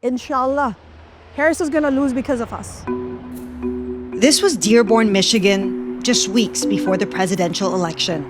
Inshallah, Harris is gonna lose because of us. This was Dearborn, Michigan, just weeks before the presidential election.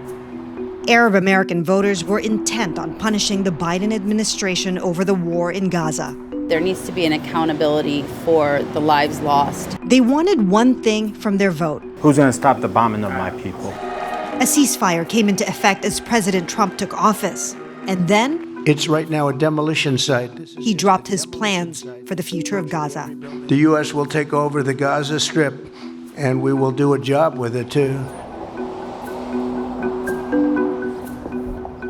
Arab American voters were intent on punishing the Biden administration over the war in Gaza. There needs to be an accountability for the lives lost. They wanted one thing from their vote. Who's going to stop the bombing of my people? A ceasefire came into effect as President Trump took office. And then it's right now a demolition site. He dropped his plans for the future of Gaza. The U.S. will take over the Gaza Strip, and we will do a job with it, too.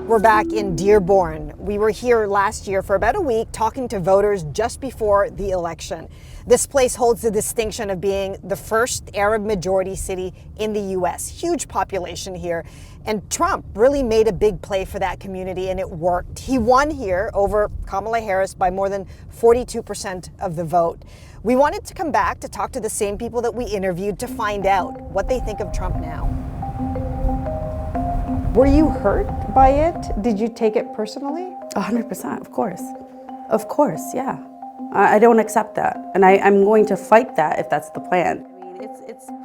We're back in Dearborn. We were here last year for about a week talking to voters just before the election. This place holds the distinction of being the first Arab majority city in the U.S. Huge population here. And Trump really made a big play for that community, and it worked. He won here over Kamala Harris by more than 42% of the vote. We wanted to come back to talk to the same people that we interviewed to find out what they think of Trump now. Were you hurt by it? Did you take it personally? 100%, of course. Of course, yeah. I don't accept that. And I'm going to fight that if that's the plan.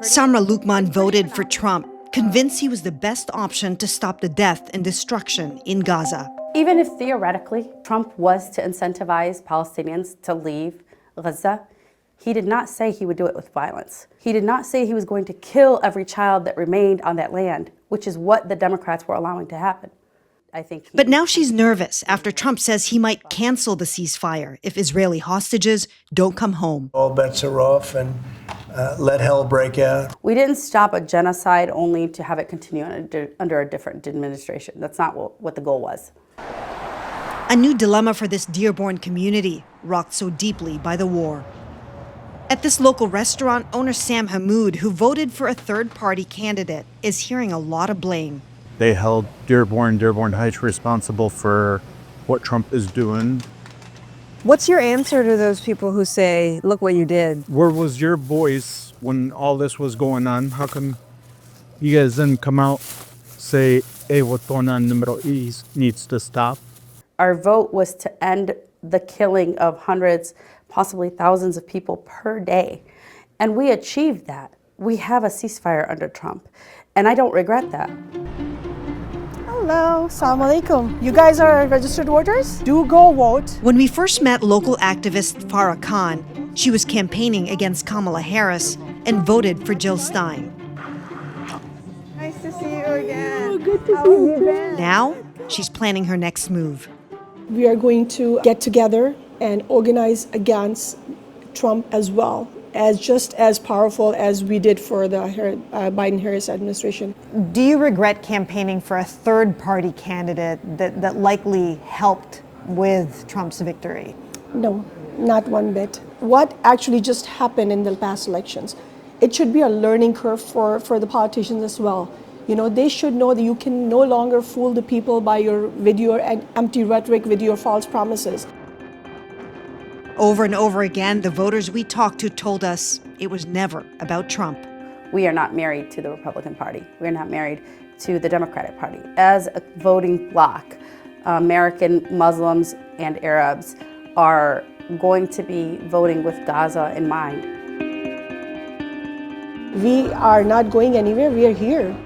Samra Lukman voted for Trump, convinced he was the best option to stop the death and destruction in Gaza. Even if theoretically Trump was to incentivize Palestinians to leave Gaza, he did not say he would do it with violence. He did not say he was going to kill every child that remained on that land, which is what the Democrats were allowing to happen. But now she's nervous after Trump says he might cancel the ceasefire if Israeli hostages don't come home. All bets are off and let hell break out. We didn't stop a genocide only to have it continue under a different administration. That's not what the goal was. A new dilemma for this Dearborn community, rocked so deeply by the war. At this local restaurant, owner Sam Hammoud, who voted for a third-party candidate, is hearing a lot of blame. They held Dearborn Heights responsible for what Trump is doing. What's your answer to those people who say, look what you did? Where was your voice when all this was going on? How come you guys didn't come out, say, hey, what's going on in the Middle East needs to stop? Our vote was to end the killing of hundreds, possibly thousands of people per day. And we achieved that. We have a ceasefire under Trump. And I don't regret that. Hello, assalamu alaikum. You guys are registered voters? Do go vote. When we first met local activist Farah Khan, she was campaigning against Kamala Harris and voted for Jill Stein. Nice to see you again. Oh, good to see you again. Now, she's planning her next move. We are going to get together and organize against Trump as well, as just as powerful as we did for the Biden-Harris administration. Do you regret campaigning for a third-party candidate that likely helped with Trump's victory? No, not one bit. What actually just happened in the past elections, it should be a learning curve for the politicians as well. You know, they should know that you can no longer fool the people by with your empty rhetoric, with your false promises. Over and over again, the voters we talked to told us it was never about Trump. We are not married to the Republican Party. We are not married to the Democratic Party. As a voting bloc, American Muslims and Arabs are going to be voting with Gaza in mind. We are not going anywhere. We are here.